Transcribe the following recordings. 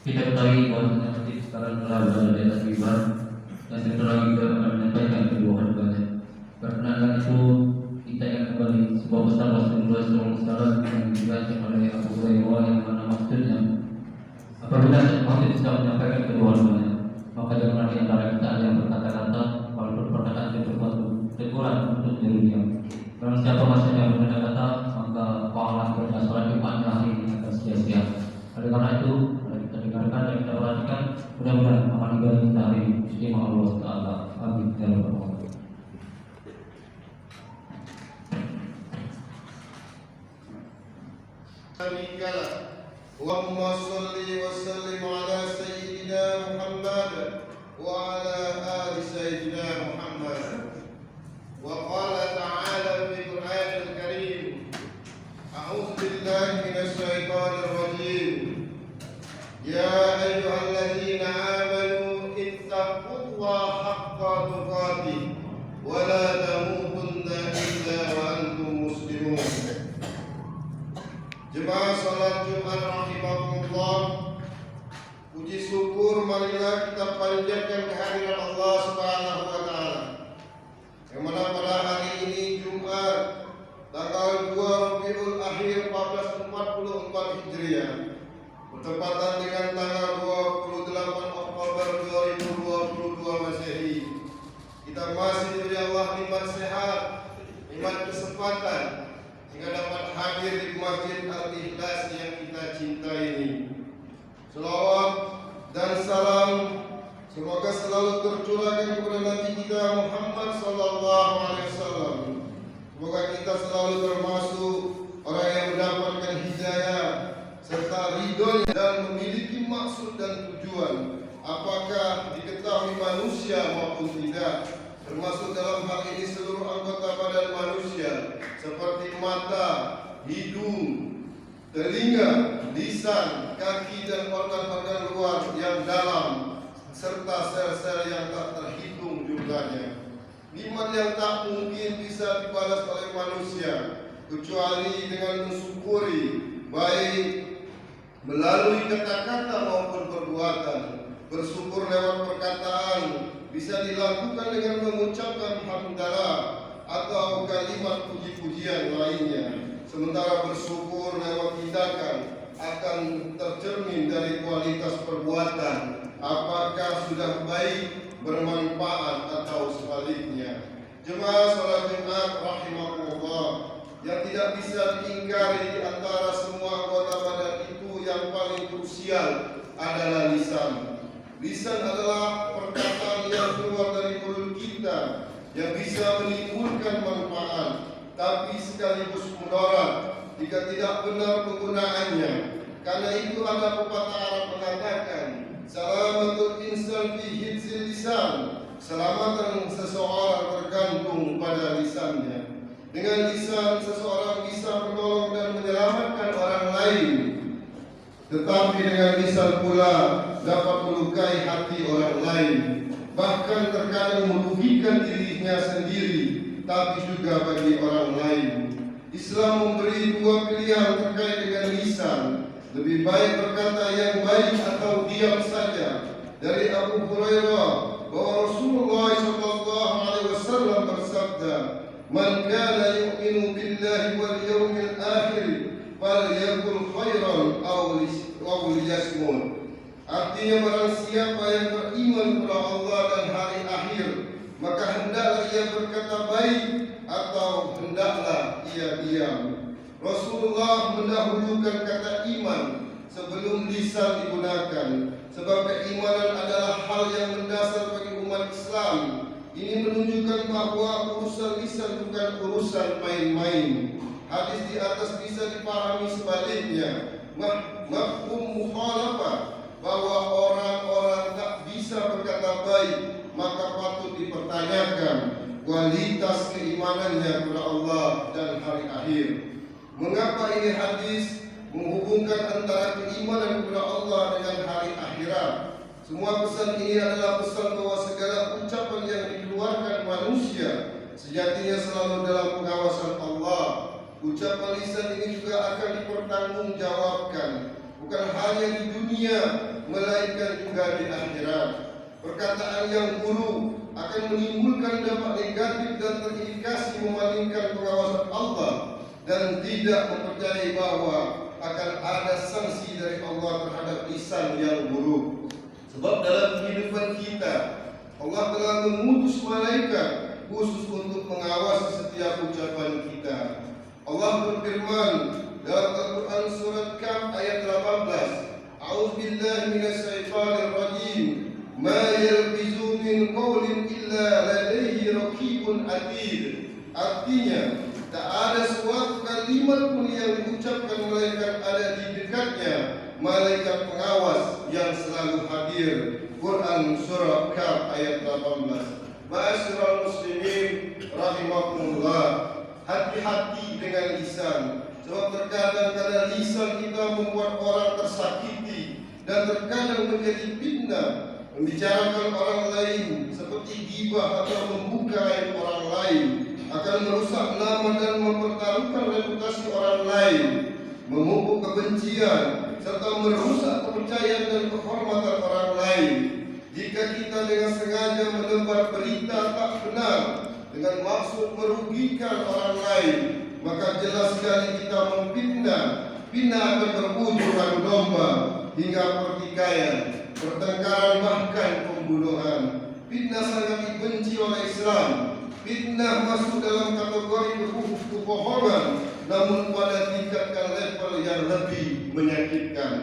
Kita ketahui bahwa masjid sekarang telah berada di atas mimbar dan sebentar lagi kita akan menyampaikan kedua khutbahnya. Perkenalkan itu kita yang kembali sebuah pesan Rasulullah SAW yang dibaca oleh Abu Hurairah yang mana maksudnya apabila masjid sedang menyampaikan kedua khutbahnya maka janganlah di antara kita ada yang berkata-kata walaupun perkataan itu bersuatu teguran untuk dirinya. Kalau siapa masanya berkata-kata maka pahala ibadah salat Jumatnya hari ini akan sia-sia. Oleh karena itu kita dengarkan dan kita perhatikan, mudah-mudahan amal ibadah kita hari istimewa Allah Taala. Amin ya rabbal alamin. Allahumma shalli wa sallim ala sayyidina Muhammad wa ala ali sayyidina Muhammad. Wa qala ta'ala fi Qur'anil Karim, a'udzu billahi minasy syaithanir rajim. Ya ayyuhalladzina amanu ittaqullaha haqqa tuqatih wa la tamutunna illa wa antum muslimun. Jemaah salat Jumat rahimakumullah, puji syukur marilah kita panjatkan kehadiran Allah Subhanahu wa taala. Yang mana pada hari ini Jumat tanggal 2 Rabiul Akhir 1444 Hijriah bertepatan dengan tanggal 28 Oktober 2022 Masehi. Kita masih diberi Allah nikmat sehat, nikmat kesempatan hingga dapat hadir di Masjid Al-Ikhlas yang kita cintai ini. Selawat dan salam semoga selalu tercurahkan kepada Nabi kita Muhammad sallallahu alaihi wasallam. Semoga kita selalu termasuk orang yang mendapatkan hidayah serta ridhonya dan memiliki maksud dan tujuan, apakah diketahui manusia maupun tidak, termasuk dalam hal ini seluruh anggota badan manusia seperti mata, hidung, telinga, lisan, kaki dan organ-organ luar yang dalam serta sel-sel yang tak terhitung jumlahnya. Nikmat yang tak mungkin bisa dibalas oleh manusia kecuali dengan mensyukuri, baik melalui kata-kata maupun perbuatan. Bersyukur lewat perkataan bisa dilakukan dengan mengucapkan hamdalah atau kalimat puji-pujian lainnya. Sementara bersyukur lewat tindakan akan tercermin dari kualitas perbuatan, apakah sudah baik, bermanfaat atau sebaliknya. Jemaah salat Jumat rahimakumullah, yang tidak bisa diingkari di antara semua anggota badan itu yang paling krusial adalah lisan. Lisan adalah perkataan yang keluar dari mulut kita yang bisa menimbulkan manfaat, tapi sekaligus mudarat jika tidak benar penggunaannya. Karena itu ada pepatah Arab mengatakan, salamatul insan fi hifzil lisan, keselamatan seseorang tergantung pada lisannya. Dengan lisan seseorang bisa menolong dan menyelamatkan orang lain, tetapi dengan lisan pula dapat melukai hati orang lain, bahkan terkadang merugikan dirinya sendiri, tapi juga bagi orang lain. Islam memberi dua pilihan terkait dengan lisan. Lebih baik berkata yang baik atau diam saja. Dari Abu Hurairah bahwa Rasulullah SAW bersabda, "Man kana yu'minu billahi wal yawmil akhir, falyaqul khairan aw liyasmut." Artinya barang siapa yang beriman kepada Allah dan hari akhir, maka hendaklah ia berkata baik atau hendaklah ia diam. Rasulullah mendahulukan kata iman sebelum lisan digunakan. Sebab keimanan adalah hal yang mendasar bagi umat Islam. Ini menunjukkan bahwa urusan lisan bukan urusan main-main. Hadis di atas bisa dipahami sebaliknya. Mafhum mukhalafah, bahwa orang-orang tak bisa berkata baik, maka patut dipertanyakan kualitas keimanannya kepada Allah dan hari akhir. Mengapa ini hadis menghubungkan antara keimanan kepada Allah dengan hari akhirat? Semua pesan ini adalah pesan bahwa segala ucapan yang dikeluarkan manusia sejatinya selalu dalam pengawasan Allah. Ucapan lisan ini juga akan dipertanggungjawabkan, bukan hanya di dunia, melainkan juga di akhirat. Perkataan yang buruk akan menimbulkan dampak negatif dan terindikasi memalingkan pengawasan Allah dan tidak mempercayai bahwa akan ada sanksi dari Allah terhadap lisan yang buruk. Sebab dalam kehidupan kita, Allah telah mengutus malaikat khusus untuk mengawasi setiap ucapan kita. Allah berfirman dalam Al-Quran surat Kahf ayat 18, A'udzubillahi minasyaitonir rajim, ma yalfizu min qawlin illa ladaihi raqibun atid. Artinya, tak ada suatu kalimat pun yang diucapkan melainkan ada di dekatnya malaikat pengawas yang selalu hadir. Quran surah Kahf ayat 18. Ma'asyiral muslimin rahimakumullah, hati-hati dengan lisan. Sebab terkadang karena lisan kita membuat orang tersakiti dan terkadang menjadi fitnah, membicarakan orang lain seperti ghibah atau membuka aib orang lain, akan merusak nama dan mempertaruhkan reputasi orang lain, memupuk kebencian serta merusak kepercayaan dan kehormatan orang lain. Jika kita dengan sengaja menebar berita tak benar dengan maksud merugikan orang lain, maka jelas sekali kita memfitnah. Fitnah akan berujung adu domba hingga pertikaian, pertengkaran, bahkan pembunuhan. Fitnah sangat dibenci oleh Islam. Fitnah masuk dalam kategori kebohongan, namun pada tingkatkan level yang lebih menyakitkan.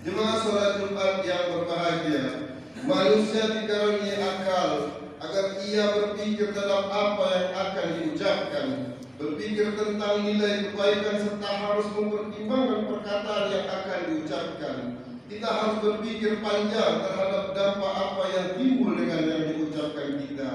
Jemaah salat Jumat yang berbahagia, manusia dikaruniai akal agar ia berpikir tentang apa yang akan diucapkan, berpikir tentang nilai kebaikan serta harus mempertimbangkan perkataan yang akan diucapkan. Kita harus berpikir panjang terhadap dampak apa yang timbul dengan yang diucapkan kita.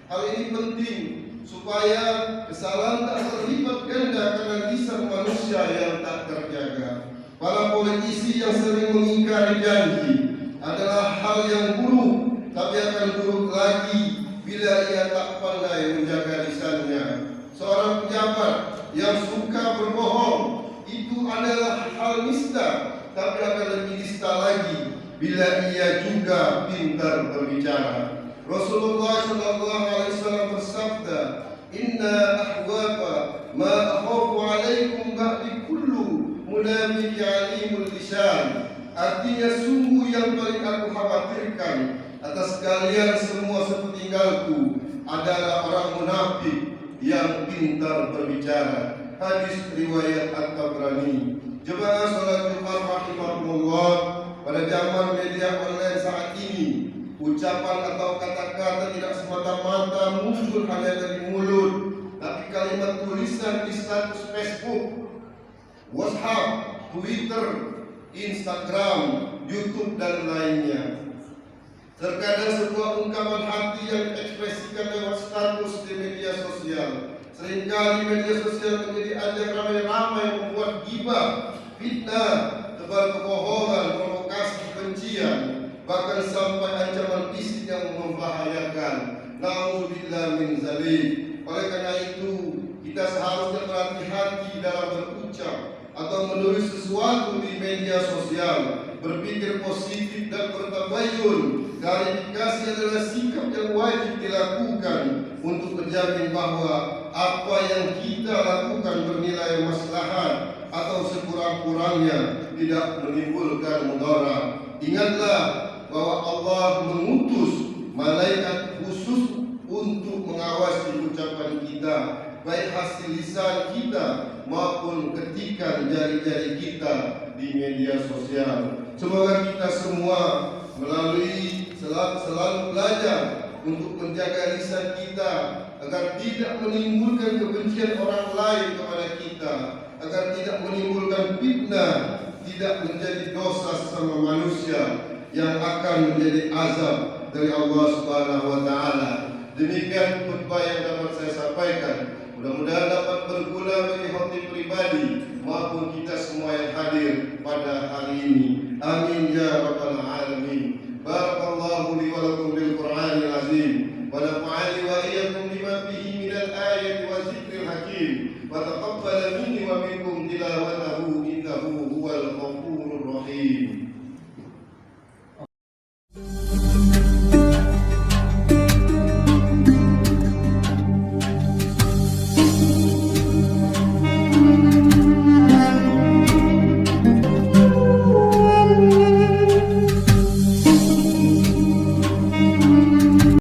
Hal ini penting supaya kesalahan tak terlibat ganda karena lisan manusia yang tak terjaga. Para politisi yang sering mengingkari janji adalah hal yang buruk, tapi akan buruk lagi bila ia tak pandai menjaga lisannya. Seorang pejabat yang suka berbohong itu adalah hal nista, tapi akan lebih nista lagi bila ia juga pintar berbicara. Rasulullah SAW bersabda, Inna ahwaba ma akhafu alaikum ba'di kullu munafiki alimul lisan. Artinya sungguh yang paling aku khawatirkan atas kalian semua sepeninggalku adalah orang munafik yang pintar berbicara. Hadis riwayat At-Tabrani. Jemaah salat Jumat rahimakumullah, pada zaman media online saat ini, ucapan atau kata-kata tidak semata-mata muncul hanya dari mulut, tapi kalimat tulisan di status Facebook, WhatsApp, Twitter, Instagram, YouTube dan lainnya. Terkadang sebuah ungkapan hati yang diekspresikan lewat status di media sosial. Seringkali media sosial menjadi ajang ramai-ramai membuat ghibah, fitnah, tebar kebohongan, provokasi kebencian, bahkan sampai ancaman fisik yang membahayakan. Nauzubillah min dzalik. Oleh karena itu, kita seharusnya berhati-hati dalam berucap atau menulis sesuatu di media sosial. Berpikir positif dan bertabayun. Klarifikasi adalah sikap yang wajib dilakukan untuk menjamin bahwa apa yang kita lakukan bernilai maslahat atau sekurang-kurangnya tidak menimbulkan mudarat. Ingatlah bahwa Allah mengutus malaikat khusus untuk mengawasi ucapan kita, baik hasil lisan kita maupun ketika jari-jari kita di media sosial. Semoga kita semua melalui selalu belajar untuk menjaga lisan kita agar tidak menimbulkan kebencian orang lain kepada kita, agar tidak menimbulkan fitnah, tidak menjadi dosa sesama manusia yang akan menjadi azab dari Allah Subhanahu wa taala. Demikian khutbah yang dapat saya sampaikan. Mudah-mudahan dapat berguna bagi hati pribadi maupun kita semua yang hadir pada hari ini. Amin